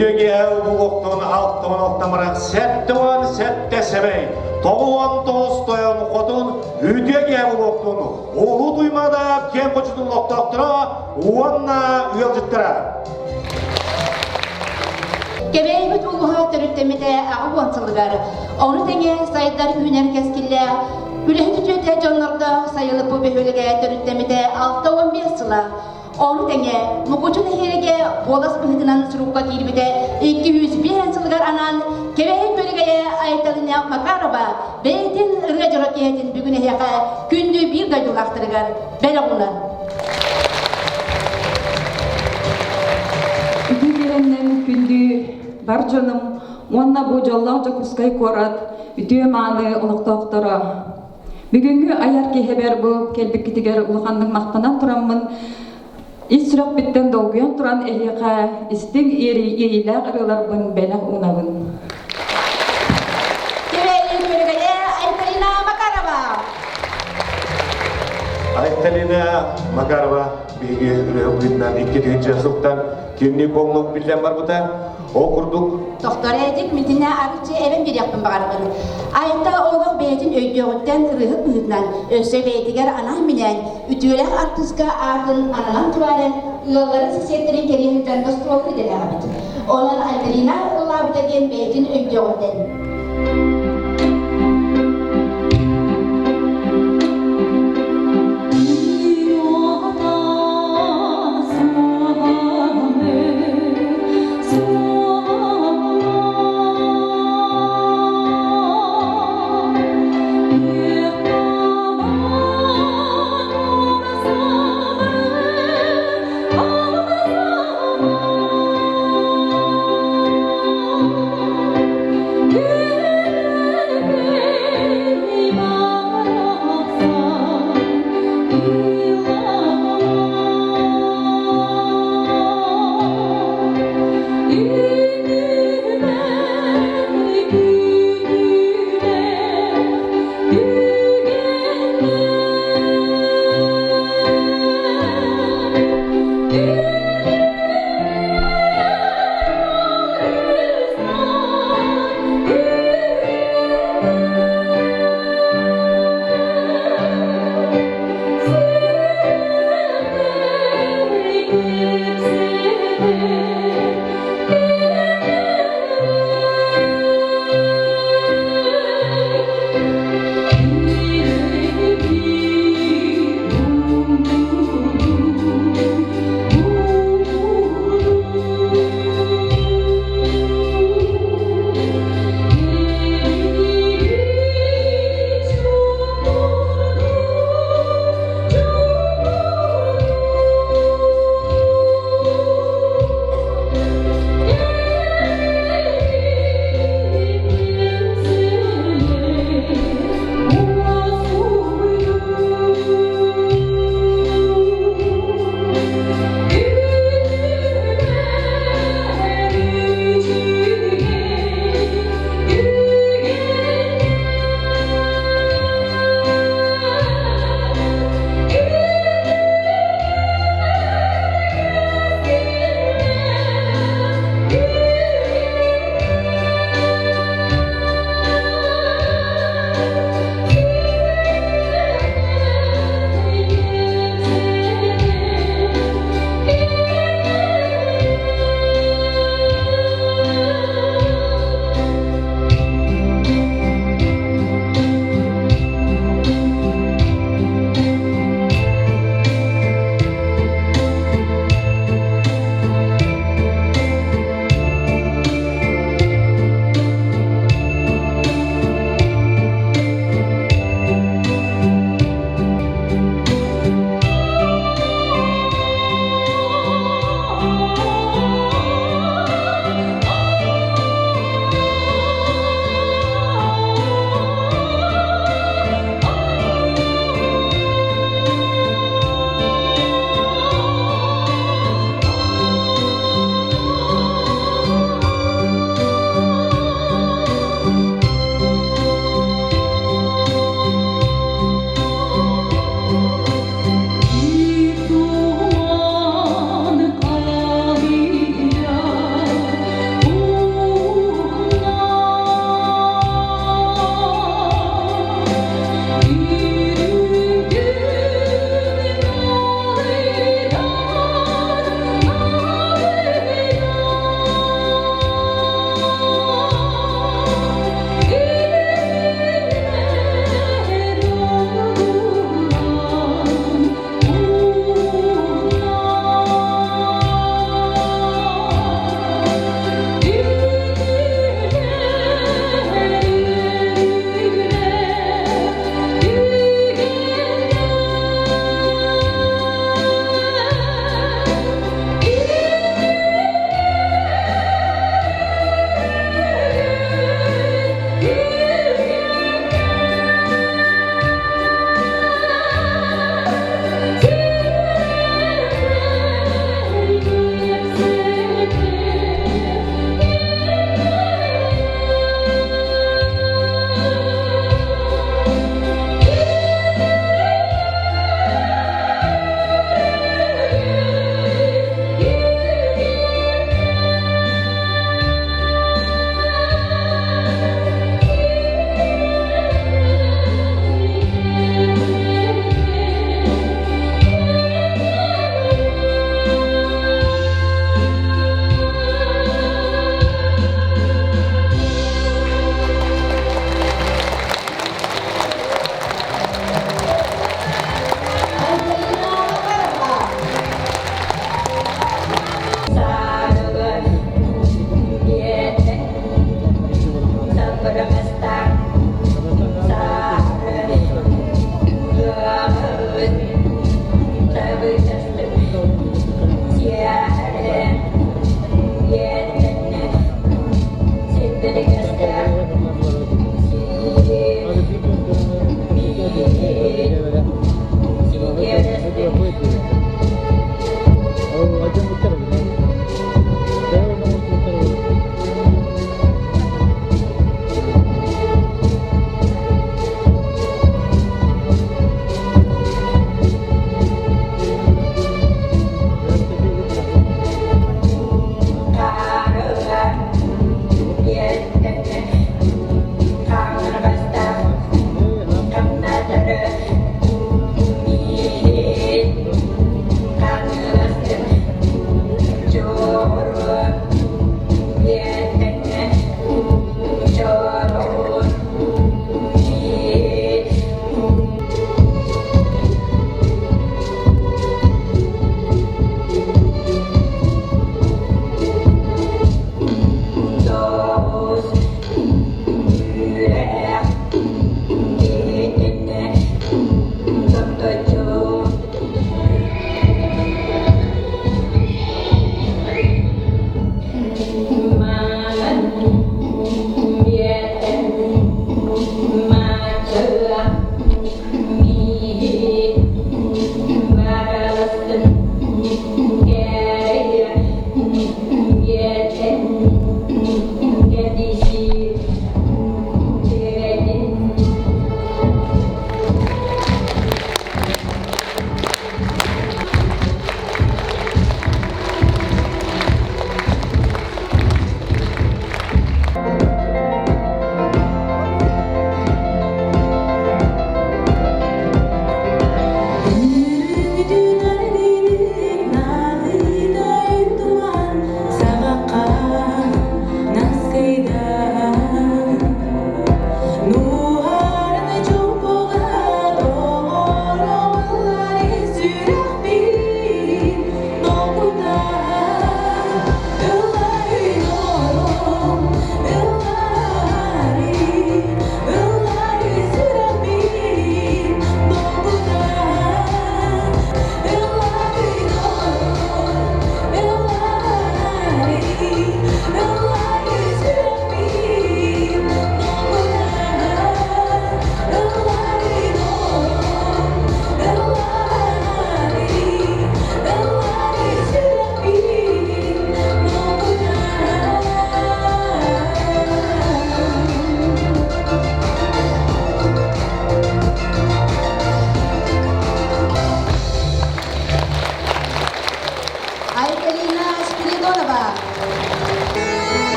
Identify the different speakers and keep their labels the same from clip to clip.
Speaker 1: Üdöge buğuqtun altın oqtamarak settuan sette sebey. Toğuan toğustoyan qotun üdöge buğuqtun. Olu duymada ken koçudun oqtaqtıra uanna üyalcıttıra.
Speaker 2: Gebeğimiz uluğa törüttemide ağuansılıgar. Onu denge sayıdlar hüner keskille. Ülehdi tüyete canlarda sayılıp bu behölege törüttemide 6-15 sıla. Onu denge mukucu nehirge bolas bıhıdınan surukka girbide 201 sılgar anan gebeğin bölgeye aytalına Makarova beytin ırga jorakiyetin bugüne yaka kündü bir gaydu laktırıgar. Belağuna.
Speaker 3: Üdügerenlen kündü bar canım onna bu jollarca kuskay korat ütüye mağını uluqtaqtara. Bugünkü ayarki haber bu kelbikitiger uluqanның maqtanan turamın İsrap bitten dolguyan turan ehliqa isting iri iyiler arılar belak unavın.
Speaker 2: Gebeğin bölgeye aytalına Makarova.
Speaker 1: Aytalina Makarova bilgi üreğinden 2. sınıftan kimlik olmak bilden var bu da okurduk.
Speaker 2: Doktor Edik mitine arıcı evin bir yakın bağırgın. Ayta oğluk beytin öydüğünden ırıhıp ıhıdnan öse beytiger anam minen ütüler artızga ardın ananan turaren yolları sisiyetlerin keriyeninden dostroğu edile abid. Olan Aytalina ıllabıda gen beytin öydüğünden.
Speaker 3: Yeah.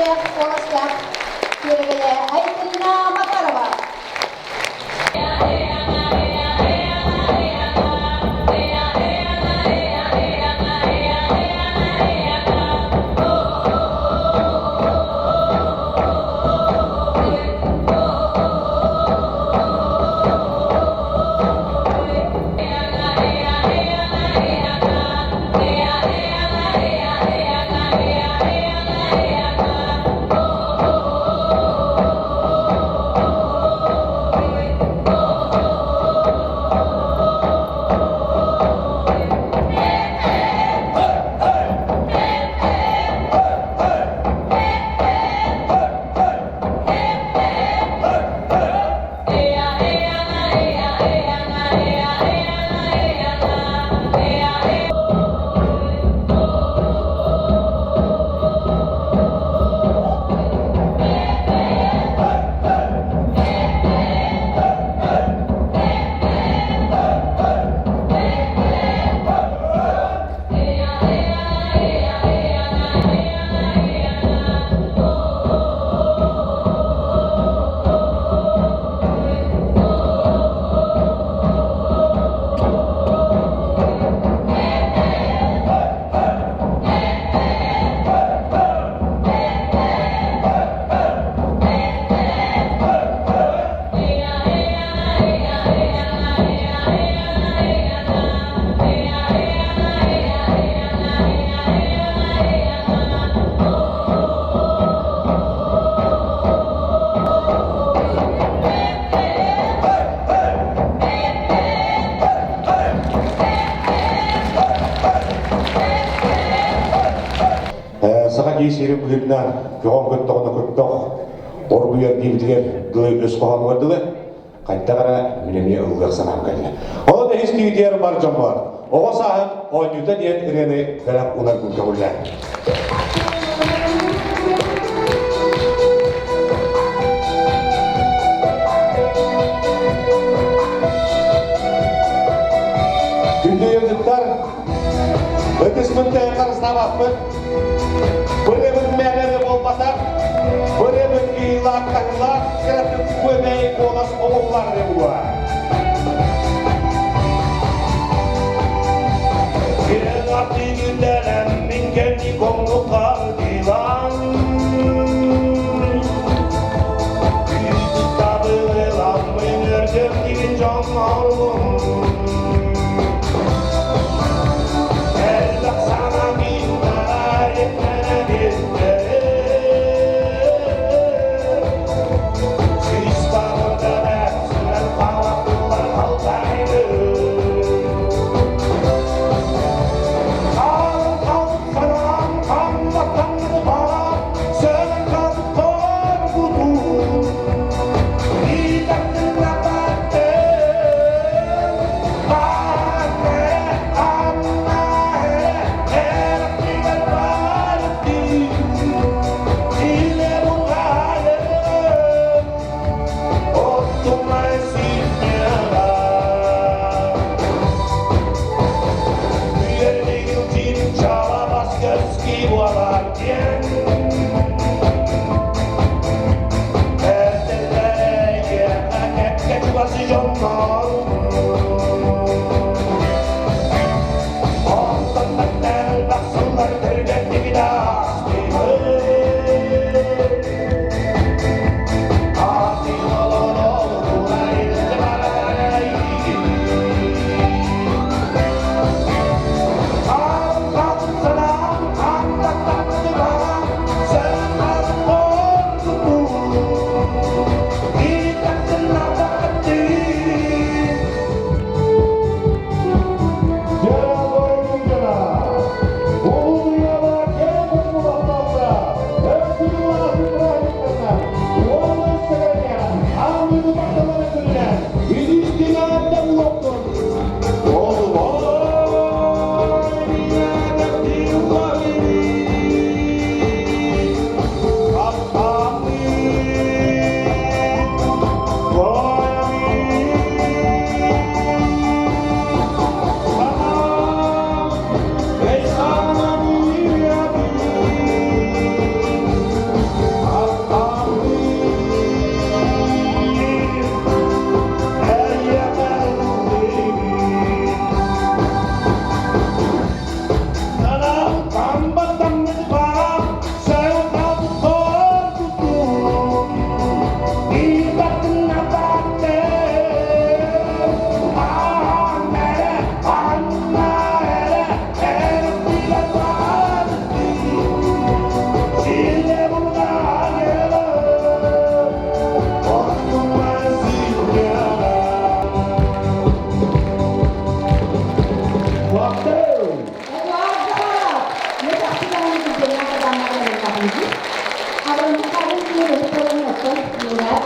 Speaker 2: Оластак, Кирилля Айкалина Макарова.
Speaker 1: Sağa geçerim bugünden yoğun köttoğuna köttoğ. Orbuyar dibitiger gılı öz koğan vardılı. Kayıttağara minemi ılgıyak sanam geldi. Ola da hiç düğütüyerim var var. Oğa sahip 10 yüzde diyen ireni felak unar gülke ular. Günde yıldızlar ötüs münteğe karısına bakmın. Bırebün mehleri olmadan, bırebün giyilak kakılak, kıratın kömeği kolas oğullar rebuğa. Bir artı gündelen min kendi konu kaldılan. Büyük tutabı velan münerdüm gibi can oğlum.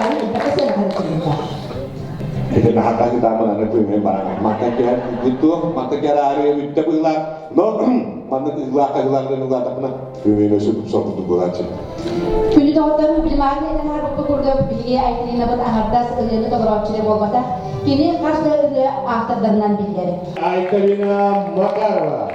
Speaker 2: kali ini pasti akan cerita.
Speaker 1: Jadi nakaka kita mana tuh yang barang mata kira itu mata kira hari itu pula no mata kira dan ulah tak pernah ini suatu tuh aja.
Speaker 2: Külü doğrudan bilmem ne kadar bu kurda bilgi ayetine bak ahardas öyle kadar açık olmadı. Kini karşı ahtarlarından bilgileri.
Speaker 1: Aykalina Makarova.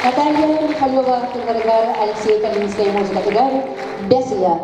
Speaker 2: Наталья Михайлова, Кыргырыгар, Алексей Калинская, музыка Тыгар, Бесия.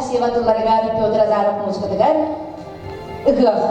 Speaker 2: Севадыларыгар, Петр Азаров музыкадыгар, ыгых.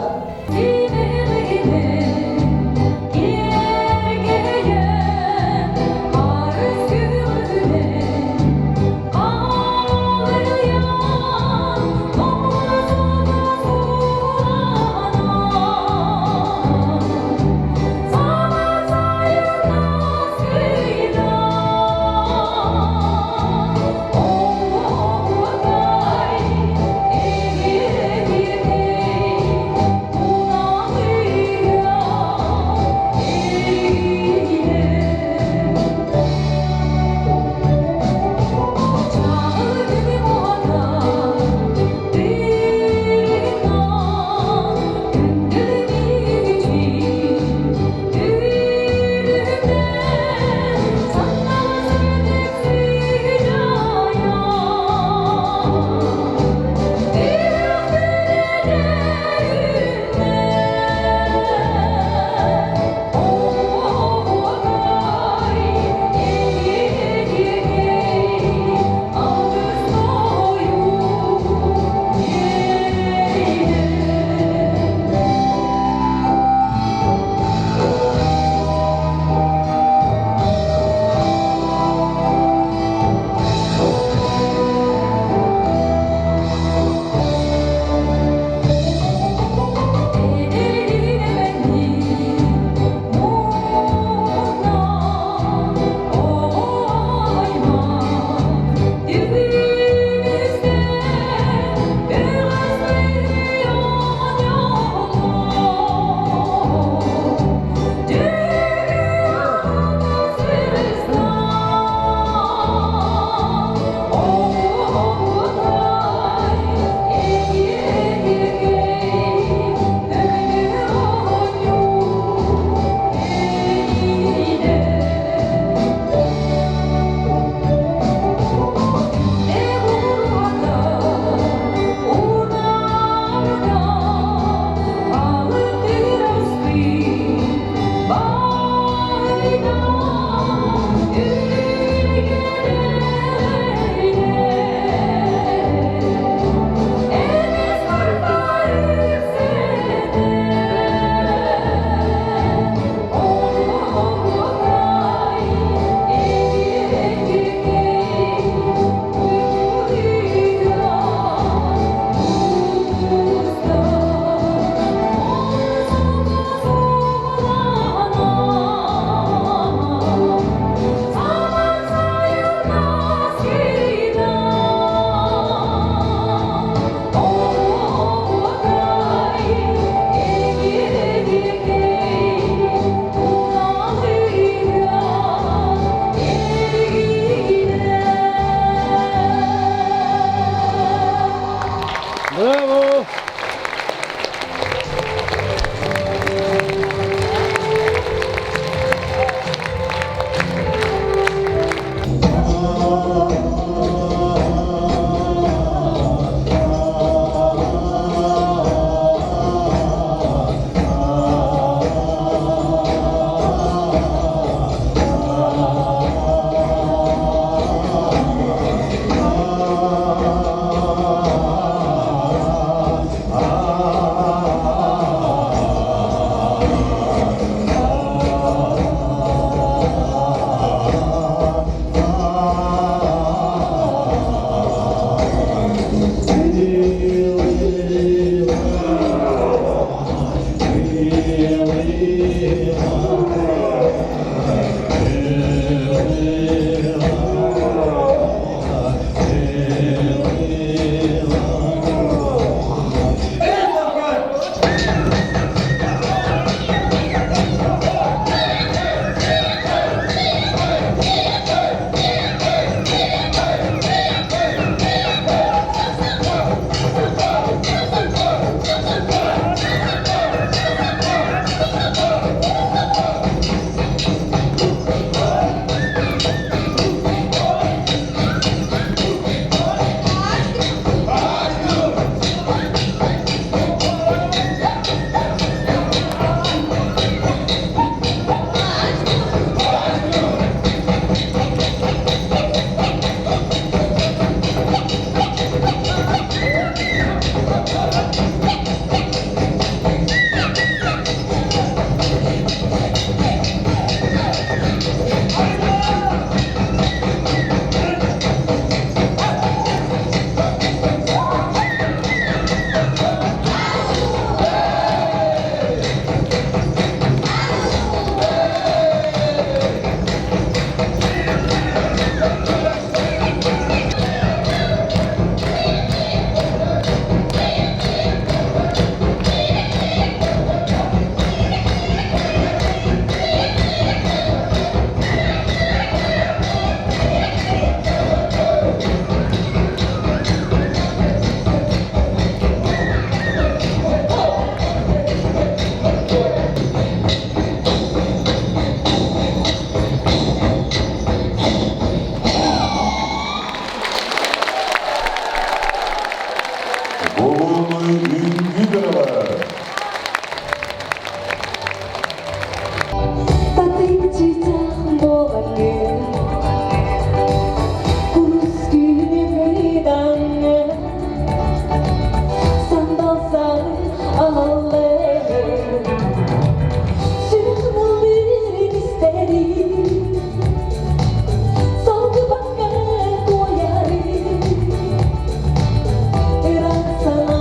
Speaker 4: Era sana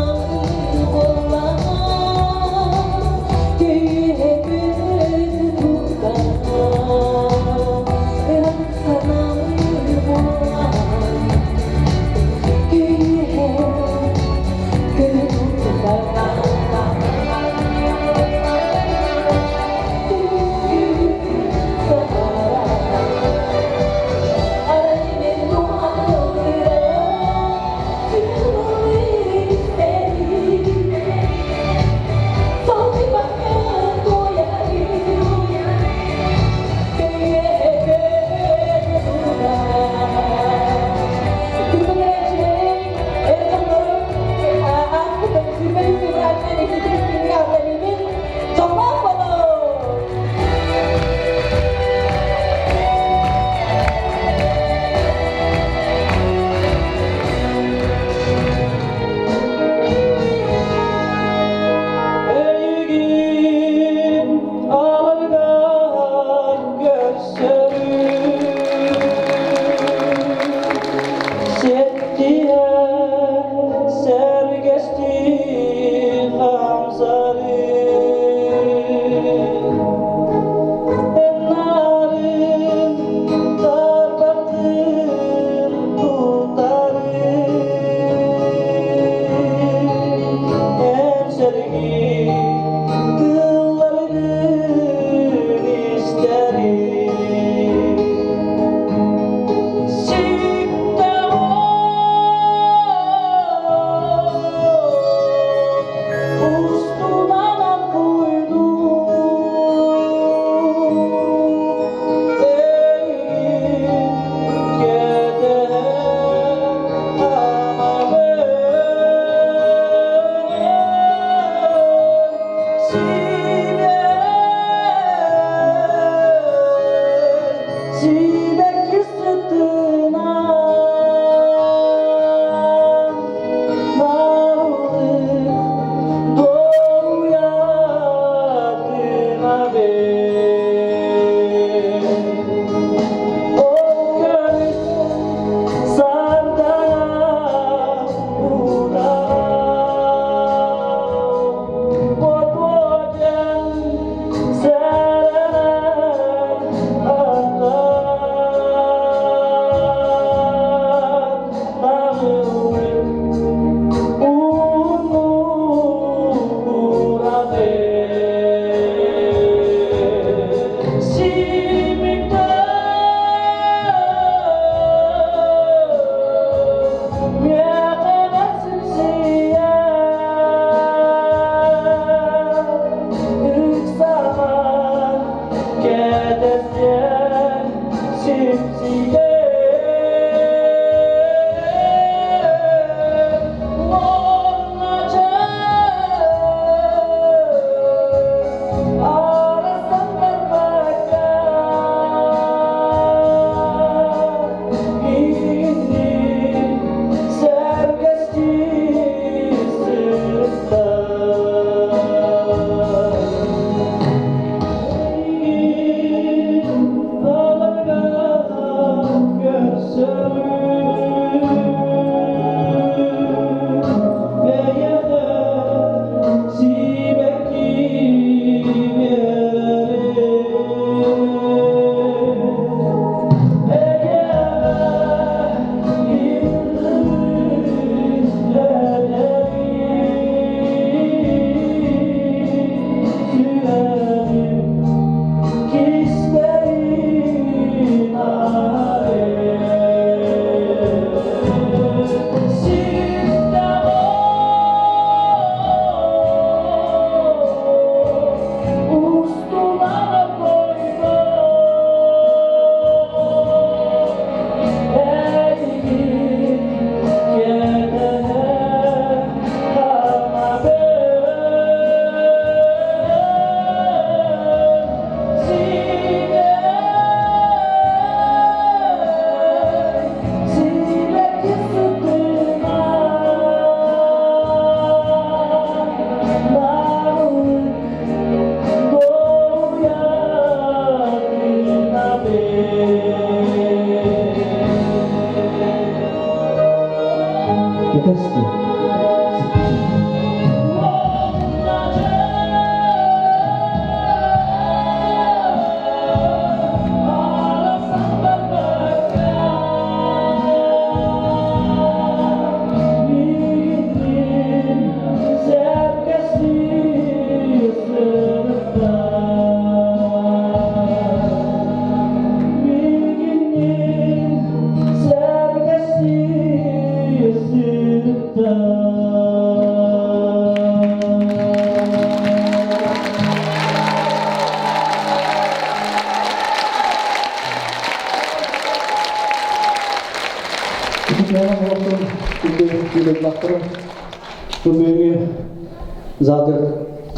Speaker 4: Zaten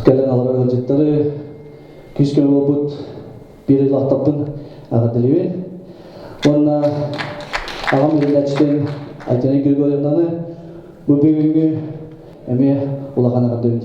Speaker 4: gelen alarak alacakları küskün olup bir lahtapın ağırlığı. Onunla ağam ürünleçten Aytene Gülgöryan'ı bu bugünkü emeğe ulağana kadar ümit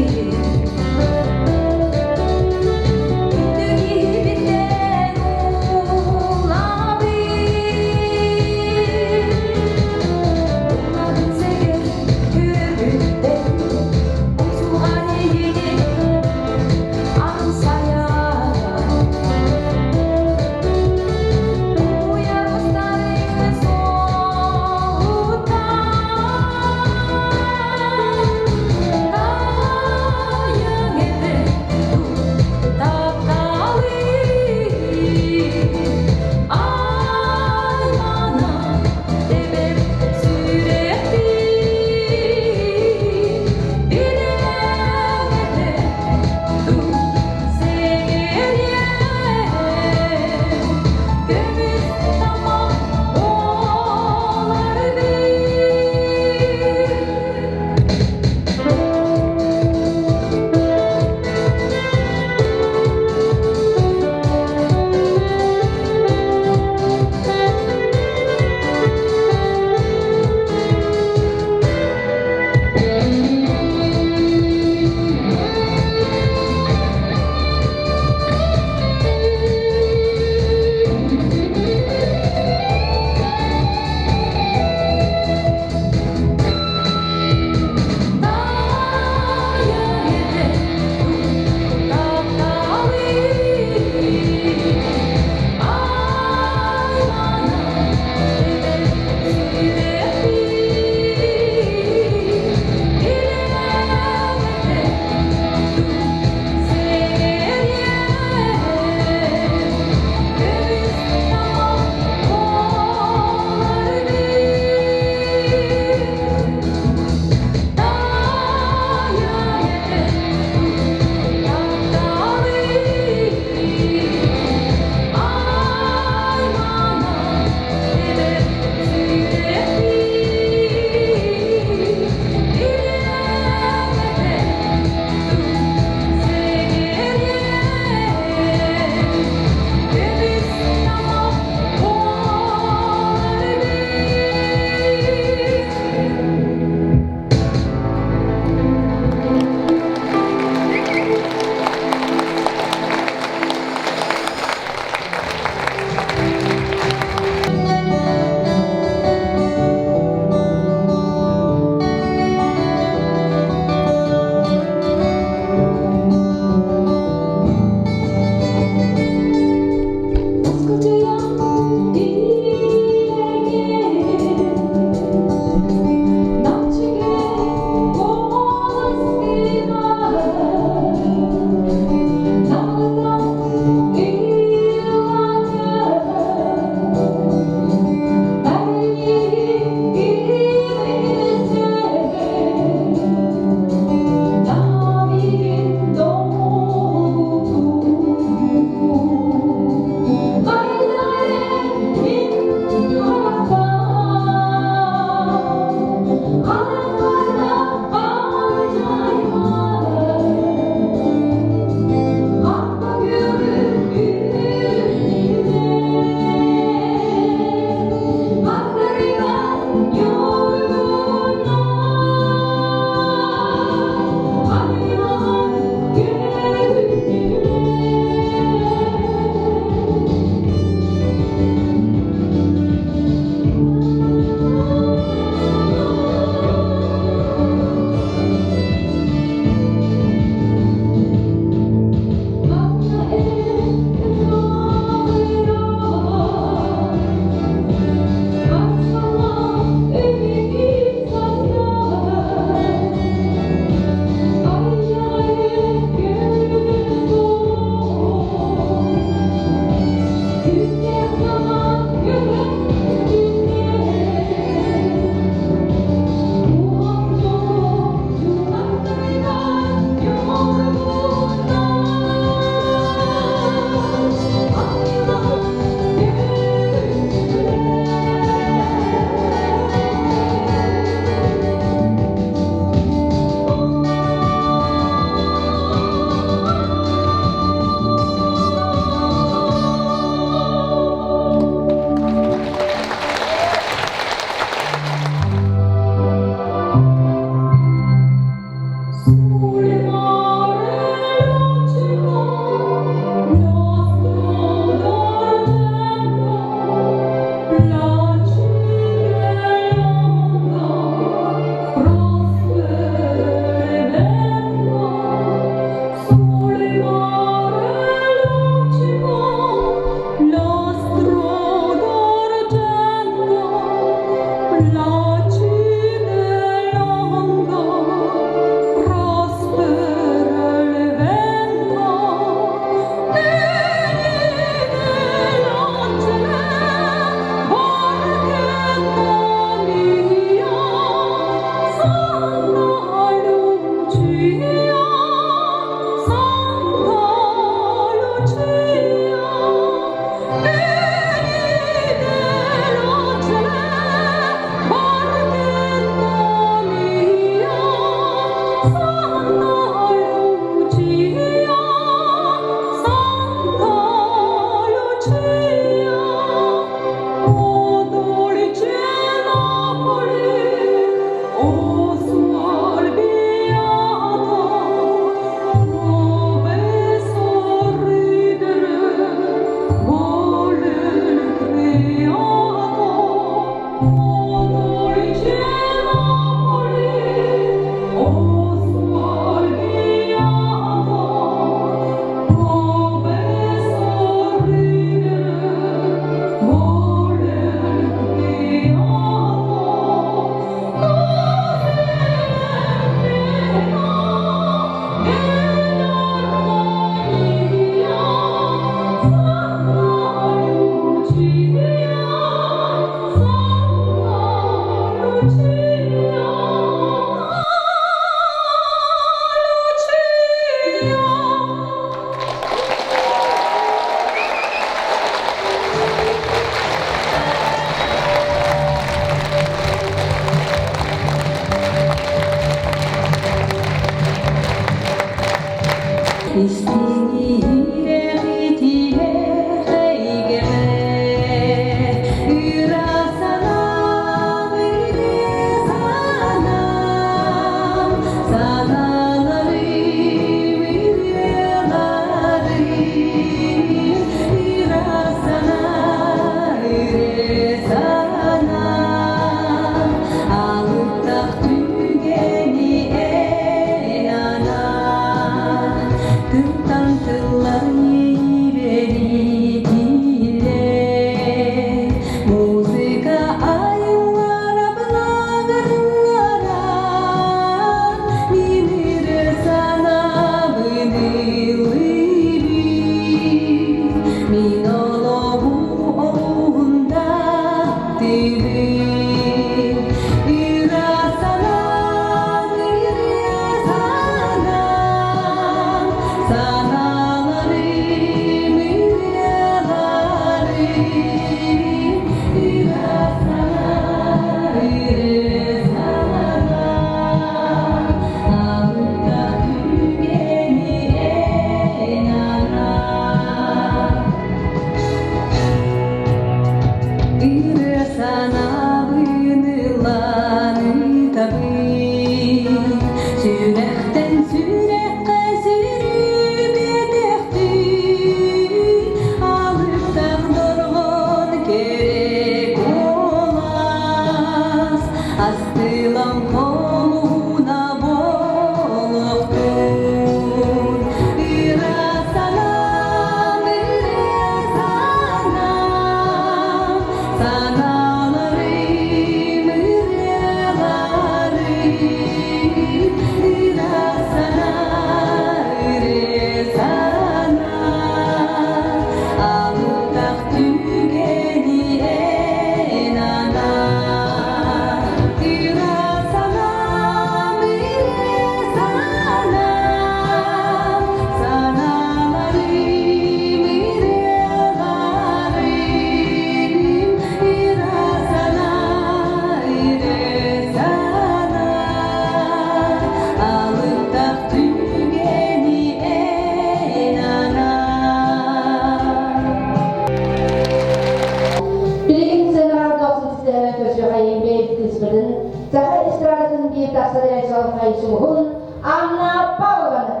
Speaker 2: Anna Paulanen.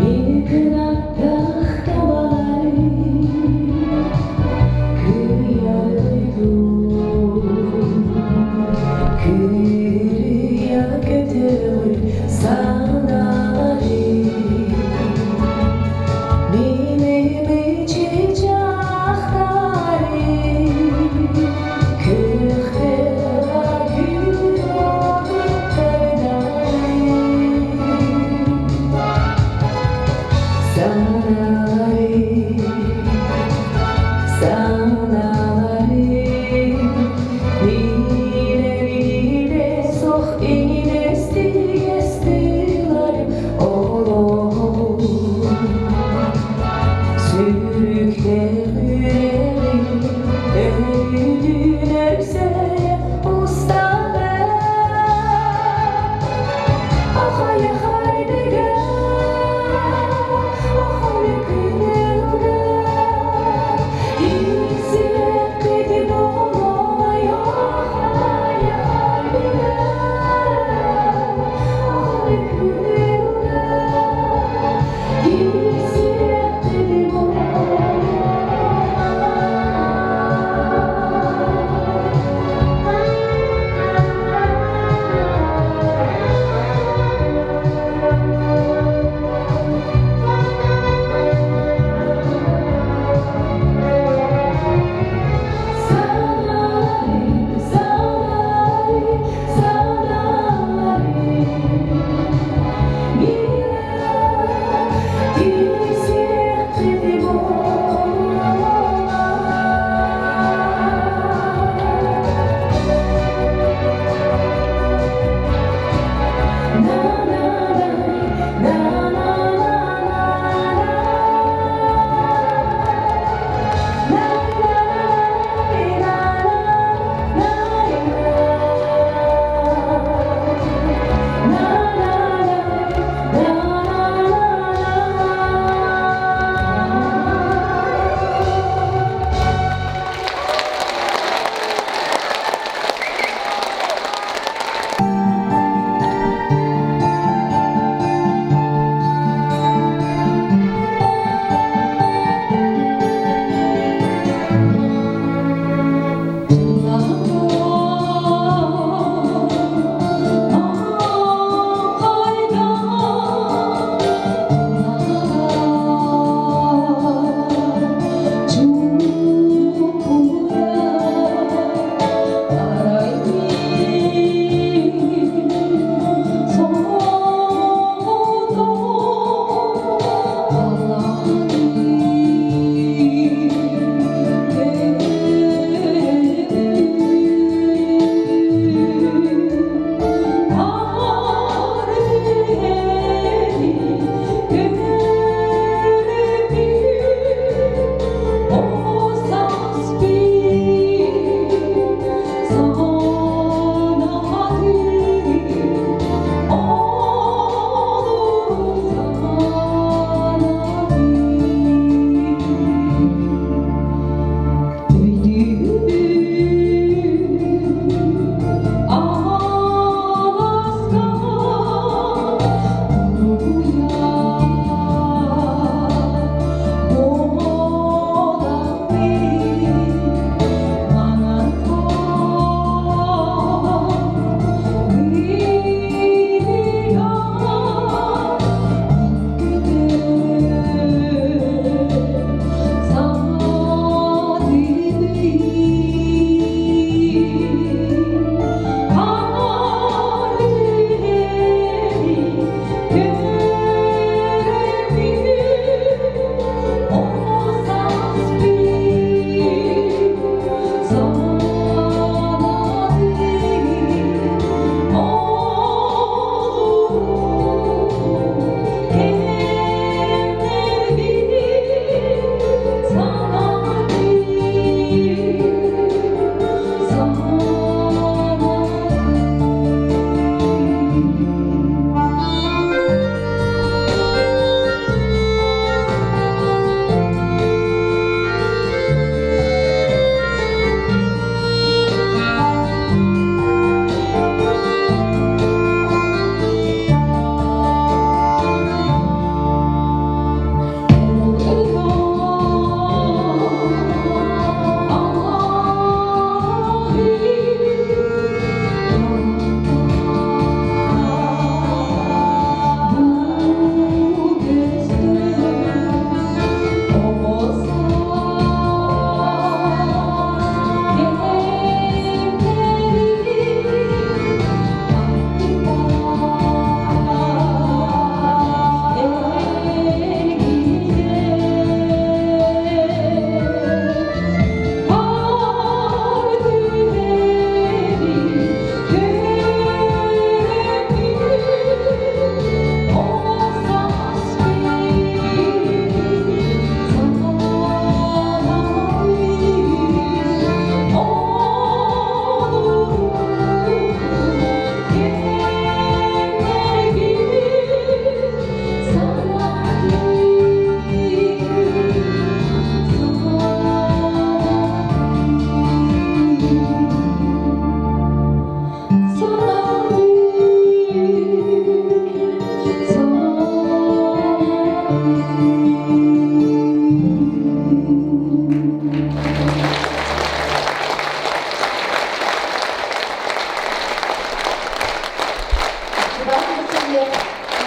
Speaker 5: Benim çiçeklerim, kırk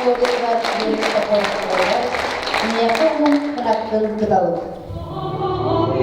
Speaker 2: Kodeklar birlikte konuşmalar, Niyaka'nın bıraktığın gıdalık.
Speaker 3: Oh,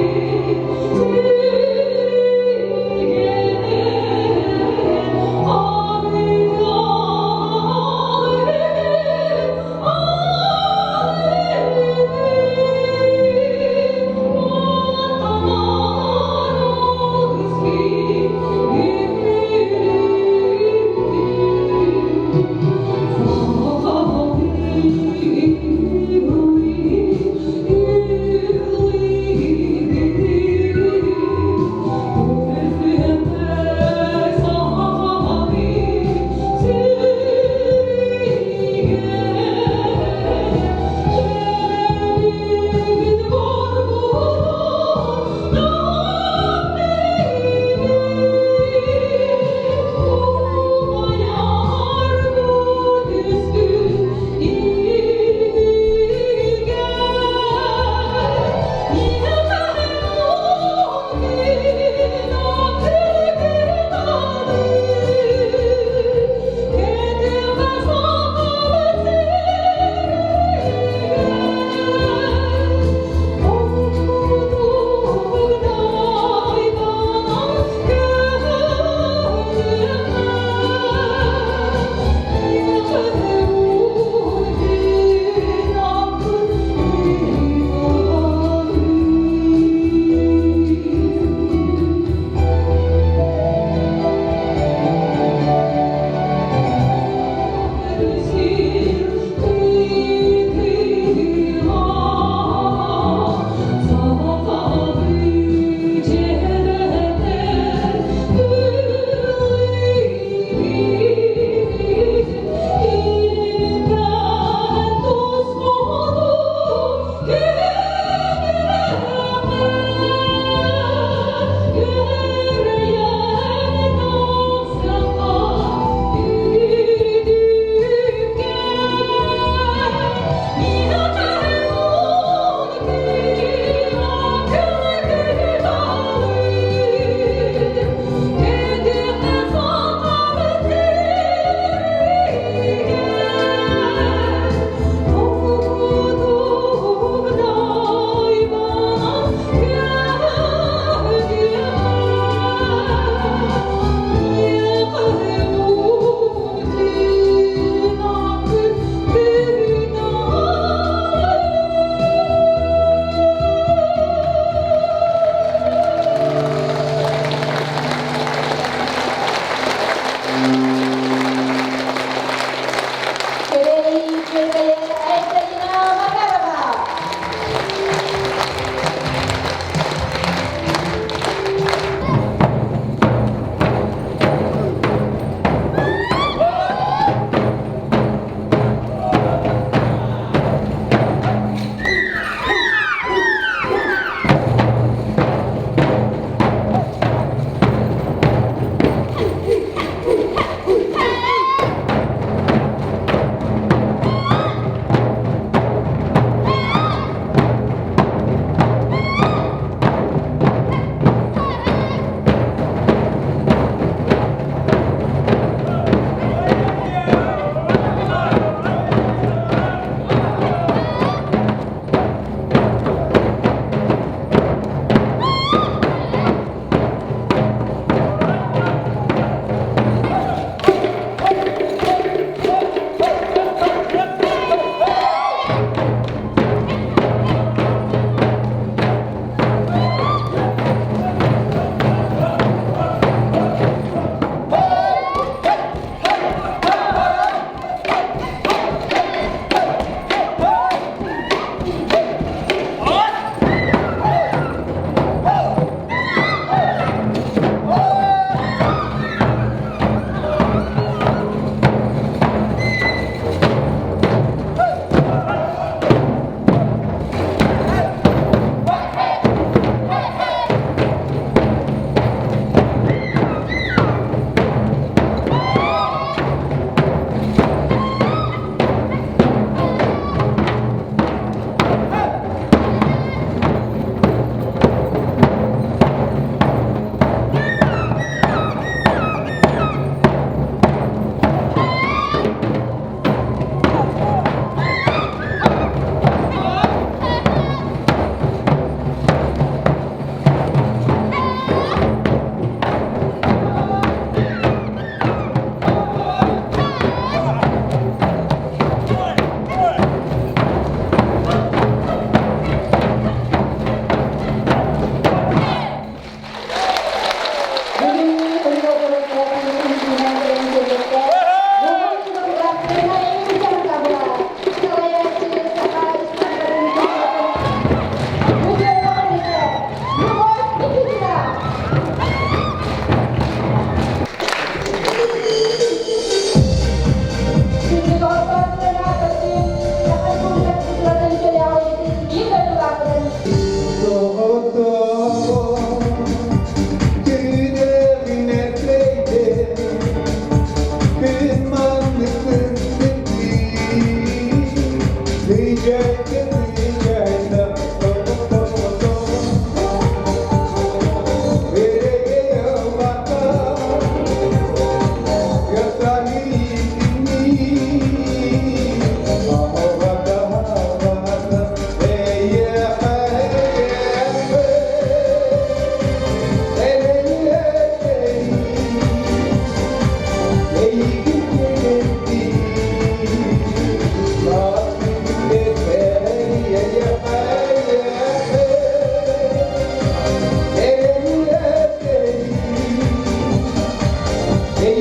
Speaker 3: Get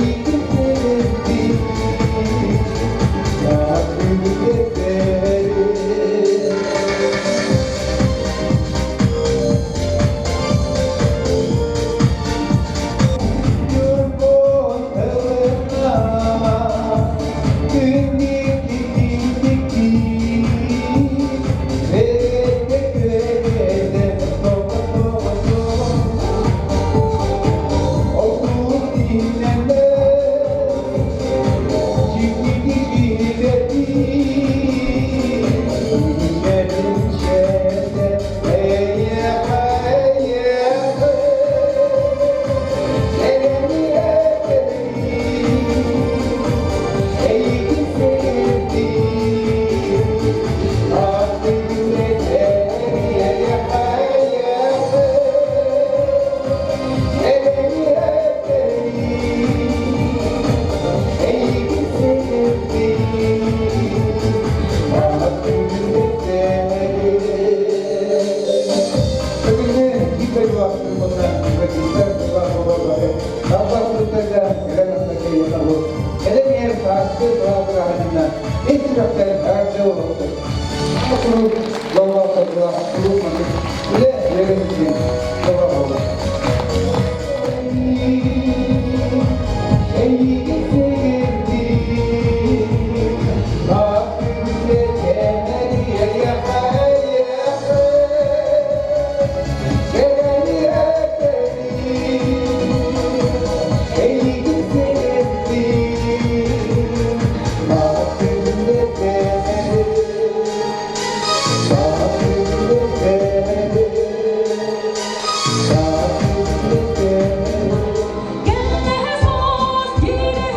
Speaker 3: the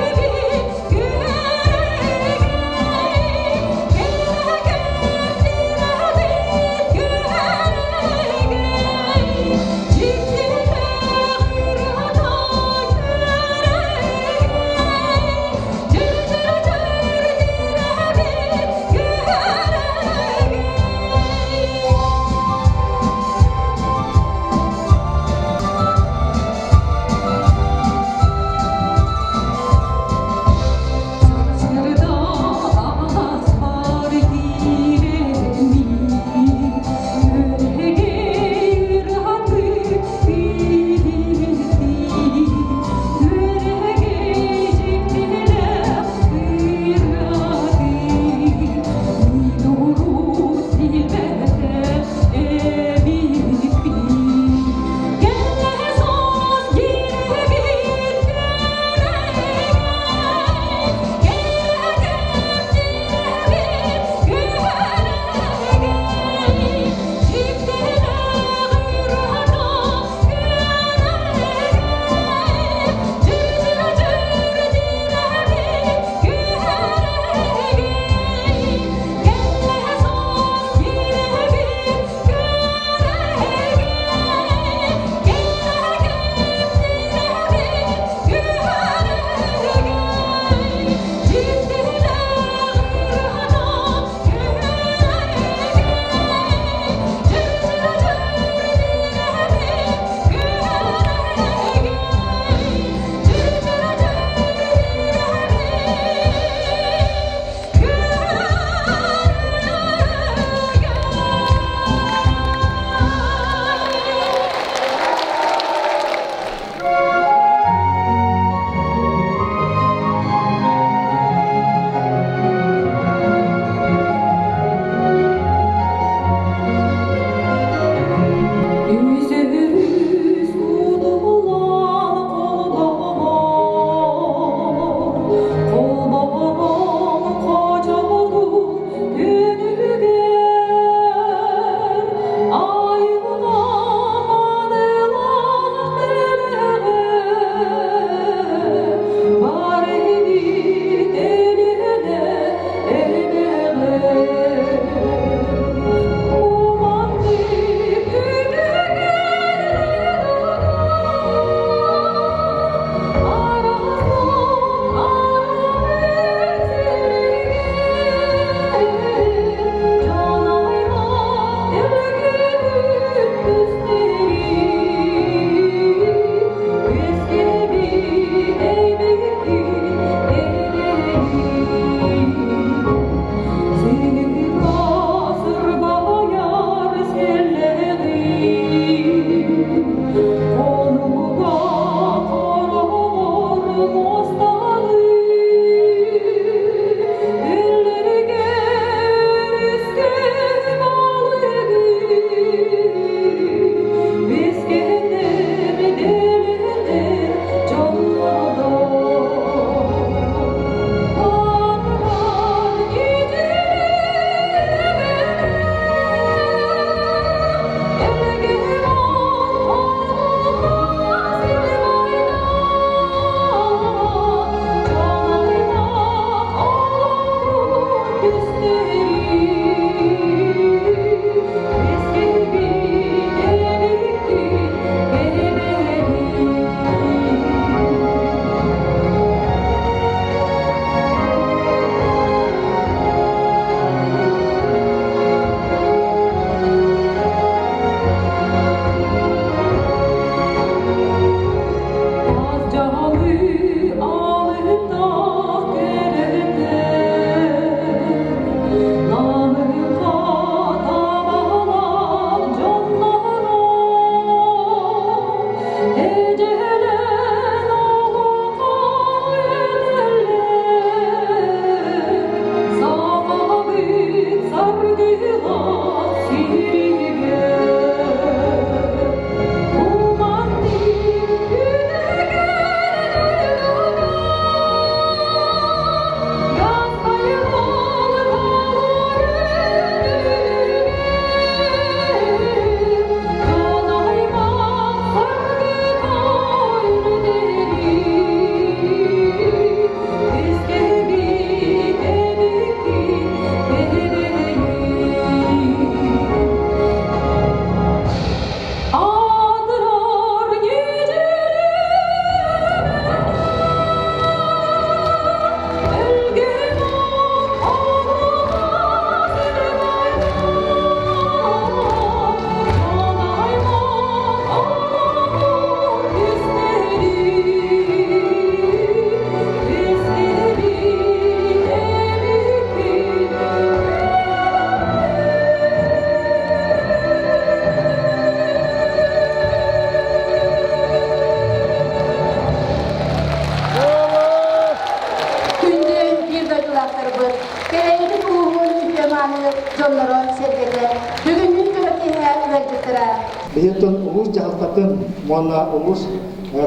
Speaker 2: Keyifli uğurlu yamanı jonları sergide. Bugünün görkeye üvercetire.
Speaker 5: Beyton ulus jahatatan mona ulus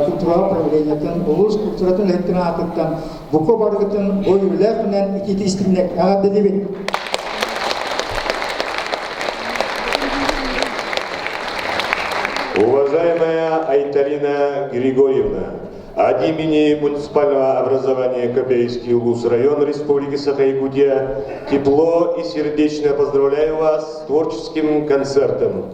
Speaker 5: kultural privilegiatan ulus kulturatan lehtena atatan buku bargatan oyulaknan ikiti istimnek agadeli.
Speaker 1: Уважаемая Айталина Григорьевна, от имени муниципального образования Копейский Улус район Республики Саха-Якутия тепло и сердечно поздравляю вас с творческим концертом.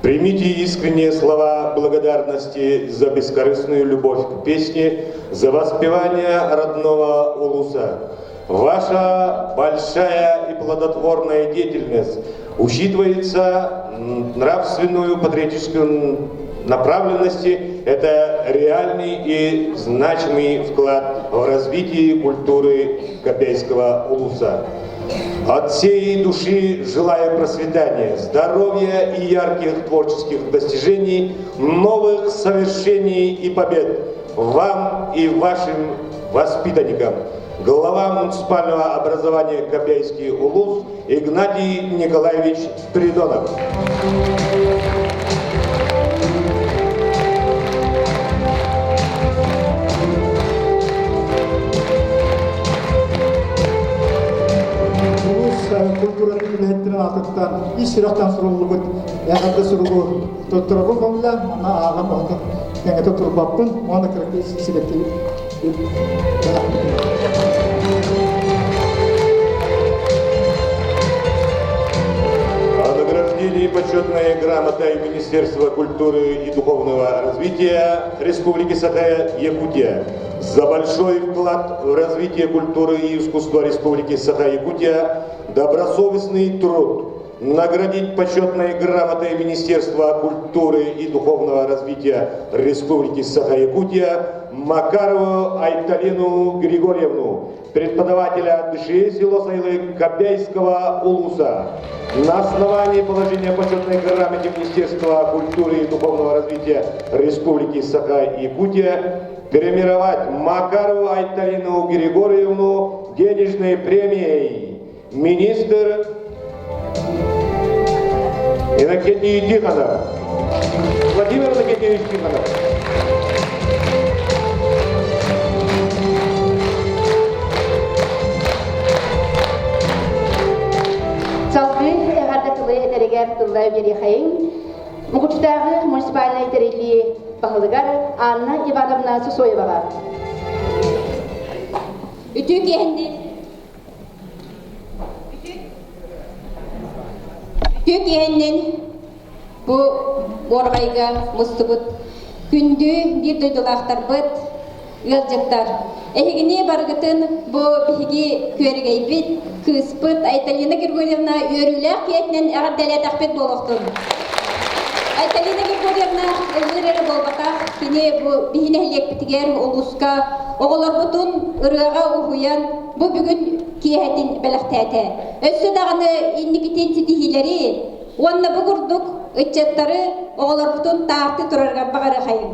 Speaker 1: Примите искренние слова благодарности за бескорыстную любовь к песне, за воспевание родного Улуса. Ваша большая и плодотворная деятельность учитывается нравственную патриотическую направленности. Это реальный и значимый вклад в развитие культуры Копейского Улуса. От всей души желаю процветания, здоровья и ярких творческих достижений, новых совершений и побед вам и вашим воспитанникам. Глава муниципального образования Копейский Улус Игнатий Николаевич Спиридонов.
Speaker 5: Культура билеттен атыктан иширактан сурулугут ягарды сурулу тоттурабы болла ана агам оту яңа тоттурбаппын мона керекте силепти.
Speaker 1: О награждении почетной грамотой Министерства культуры и духовного развития Республики Саха-Якутия за большой вклад в развитие культуры и искусства Республики Саха-Якутия, добросовестный труд. Наградить почетной грамотой Министерства культуры и духовного развития Республики Саха-Якутия Макарову Айталину Григорьевну, преподавателя ДШИ село Сайлы Копейского Улуса. На основании положения почетной грамоты Министерства культуры и духовного развития Республики Саха-Якутия премировать Макарову Айталину Григорьевну денежной премией. Министр Иннокентий Тихонов. Владимир Иннокентьевич Тихонов.
Speaker 2: Салгы эғардатылы этерегер тыллай бері қайын. Мұғычтағы муниципальный терели бағылығар Анна Ивановна Сусоеваға.
Speaker 6: Үтү кенди. Үтү кеннен бу борғайга мустубут күндү бир дөйдулақтар быт ылжыктар. Эхигине баргытын бу биһиги көргейбит кыспыт Айталина Григорьевна өрүләк киетнен әгәрдәлә тахпет болохтун. Айталина Григорьевна ылгыры болбатах кине бу биһинеһлек битигер улуска оголор бутун ырыга ухуян бу бүгүн киһетин белехтәте. Өссө дагыны инникитен ситихилери онна бугурдук ыччаттары оголор бутун таарты турарга багары хайын.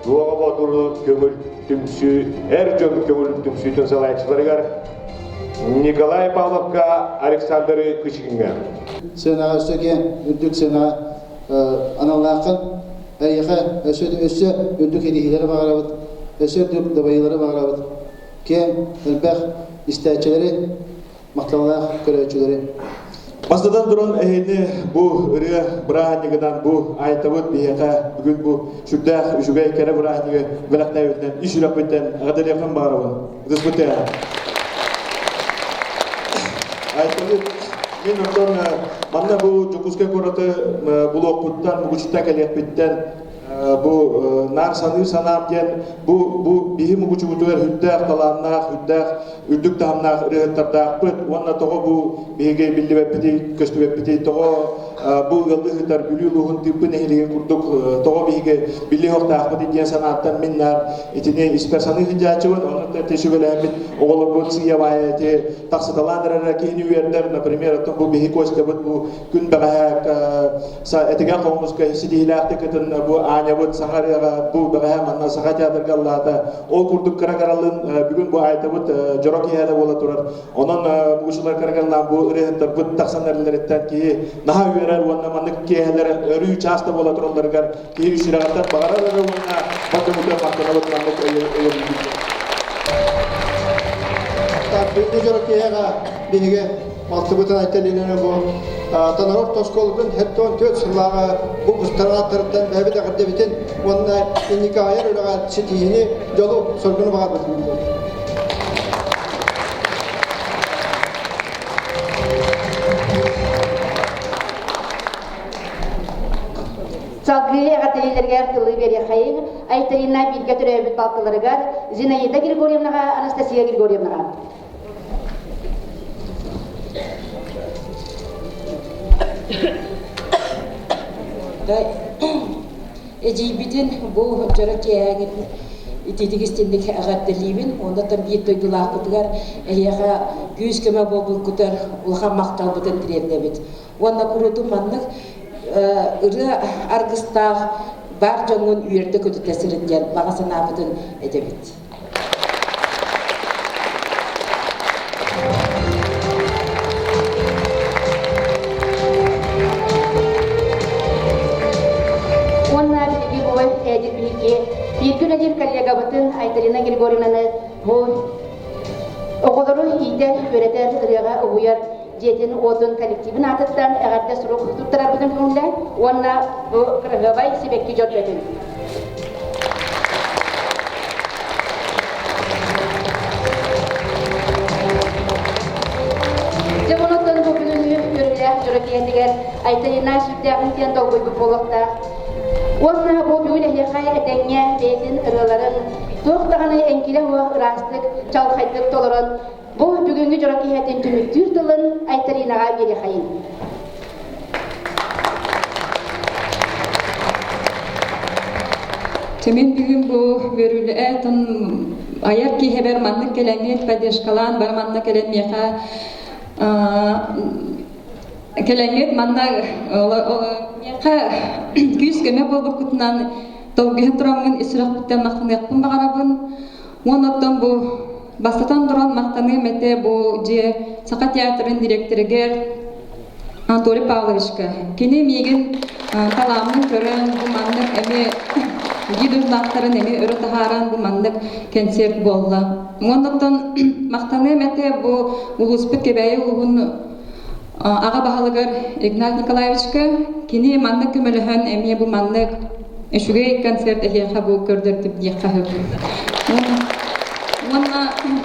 Speaker 1: Дуаға батыры көңіл түмсі, әр жөн көңіл түмсійтін салайчыларығар Николай Павловка Александр Кычкинга.
Speaker 5: Сена өсөге үддік сена аналақын әйеқі өсі үддік едігілері бағарабыд, өсі үддік дабайылары бағарабыд. Кен әлбәқ істәчелері, мақталақ көрәчелері.
Speaker 7: Бастадан durun ehini bu ırı bırahanıgıdan bu ayetavut biyaka bugün bu şürdağ üçügey kere bırahanıgı velakta ötlen iş ürek ötlen ağadar yakın bağırabın. Gıdız bu teya. Ayetavut men ordan manna bu Jokuska koratı bulok puttan bu güçten keliyat bitten bu nar sanır sanam diyen bu bihi mugucu butuver hüddağ talannak hüddağ ürdük tamnak ırıhtardağ pıt onna toğu bu bihige billi ve piti köstü ve piti toğu bu yıldızlar bülüğün tüpün ehliğin kurduk toğa bihi billi hokta akbı diyen sanattan minnar itini ispersanı hicacıvın onu da teşekkürler oğlu bu siya bayeti taksıdalandırır ki üniversiteler например bu bihi koştabıt bu gün bağa sa etigen qomuz ka sidihilaqta keten bu anyabut sangarya bu bağa manna saqajadır gallata o kurduk karagaralın bugün bu aytabut jorok yada bola turar onun bu şular karagarlan bu rehentar bu taksanlarlardan ki naha üyeler wannan manlık kiyeler örü çasta bola turlargar ki işiraqtan bağaralar ona bakın bu maktanabut manlık
Speaker 5: Tabii jorok yada bihi Maltıbıtan aytelliğine bu tanarok toskolgun hetton töt sıllağı bu ustaranatlarından bebe de kaddebitin onunla indikayar öyle çitihini yolu sorgunu bağır batırıyor.
Speaker 2: Salgı gatelilerger kılı beri hayır, aytelina bir götürübüt balkılarıgar, Zinaida Grigorievnaga, Anastasia Grigorievnaga.
Speaker 8: Ejibidin bu jorokeyagin itidigistindek agattelibin onda tam bir toydular kutugar eyaga güz kema bobul kutar ulha maktal buten direvdebit onda kurutu mandık ırı argısta bar jongun üyerde kötü tesirinler bağasına buten edebit.
Speaker 2: Bir gün edir kollega batın Aytelina Grigorievna'nı bu oğulları iyider öğreter ırığa uyar jetin odun kolektivin atıttan ağırda suruk tutturar bütün konuda ona bu kırgabay sebekki jot betin. Jamonottan bu gününü görüler jorokyendiger Aytelina sürdağın tiyan dolguy bu polokta Ona bu böyle yakaya etenge beytin ırıların toğdağını enkile huğa ırastık, çalxaydık tolurun bu bugünkü jorakiyetin tümüktür tılın Aytelinaga beri hayın.
Speaker 3: Temin bugün bu görülü etin ayar ki heber manlık kelenget padeşkalan bar manlık kelenmeyaka kelenget manna ka küs keme bol kutunan tolgehen duranın israf bitten maqtan yakpın bağarabın onattan bu basatan duran maqtanı mete bu je Saka Teatrın direktörüger Anatoly Pavlovичка kene megen talamını kören bu manlık eme gidurnakların eme örü taharan bu manlık konsert bolla onattan maqtanı mete bu uluspet kebeyi uluğun ağa bahalıgar Ignat Nikolaevичка kini manlık kömülühün emiye bu manlık eşüge konsert ehiyaha bu kördürtüp diyekha hüp. Ona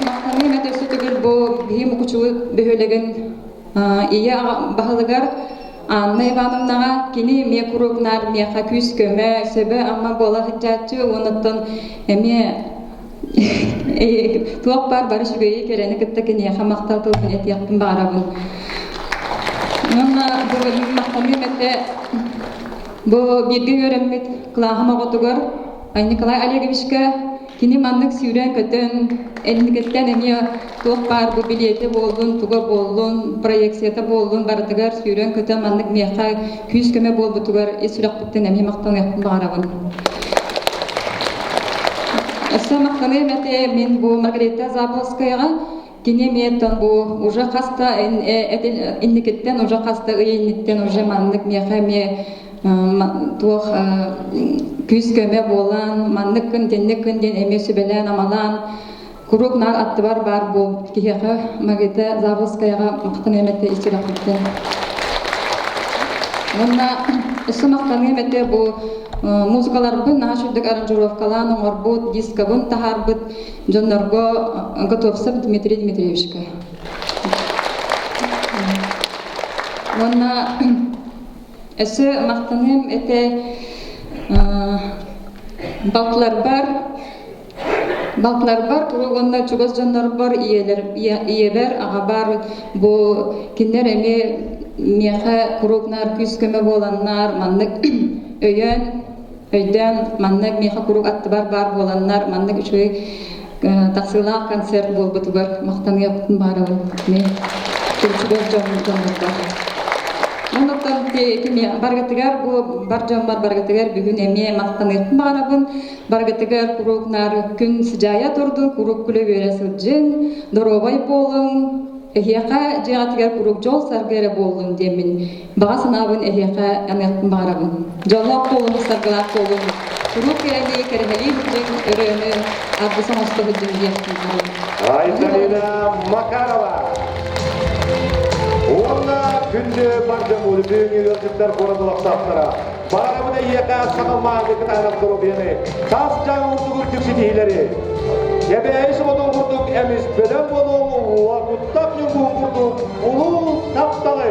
Speaker 3: maqtanı mete sütügül bu bihim ukuçuğu behölegen iya bahalıgar Anna Ivanovnaga kini miye kurugnar miye kaküs köme sebe ama bola hıcatçı onattan emiye tuğak barış ügeyi kereni kıtta kini yaha maqtal tolkun et yakpın bağırabın. Ona bu mahkemi mete bu birge göremmet kılahıma gotugar Nikolay Olegovичка kini mandık süren kötün elindiketten emiye tuğuk bar bu biliyete boldun, tuğa boldun, proyeksiyete boldun, barıdıgar süren kötün mandık miyaka küs köme bol butugar esülak bitten emiye maqtan yapın bağırabın. Esa mahkemi mete min bu Margarita Zabolskaya'ga kini metan bu уже kasta indiketten уже kasta iyinitten уже manlık miyaka miye tuğuk küs köme bolan manlık günden emesi belen amalan kuruk nar attı var bu kiyaka Margarita Zabolskaya'ga maqtan emette istilak bitten. Ona esa maqtan emette bu muzikalar bun naşuduk aranjurovkalan orbut diska bun taharbut jonnorgo Gotovsev Dmitriy Dmitrievичка. Ona ese maqtanem ete balklar bar kurugunda çugoz jonlar bar iyeler ağa bar bu kinler emi меха курукнар күскөмө боланнар маннык өйден маннык меха курук аттыбар бар боланнар маннык үчөй тахсыла концерт болбутугар мактанга барын мен турчугар жомдорда. Ондоктон кими баргатыгар бу бар жомбар баргатыгар бүгүн эме мактанып барабын. Баргатыгар курукнар күн сыжая турдун, курук күлө бересин жин, доробай болун. Эхиака жигатыгар курук жол саргere болдун демин. Бага санабын эхиака анып барабын. Жоллап болун, саргалап болун. Курук керели керели жин өрөнү абысан остогу жин диясын.
Speaker 1: Айталина Макарова. Онна күнде барды болу бүйінгі өлжіктер қорадылық саптыра. Барабыда еқа сағылмағы кітанып тұру бені. Тас жаң ұрдығыр түксетейлері. Ебе әйсі бұдың ұрдық әміз бөден бұдың уақыттап нүгін ұрдық. Ұлу тапталы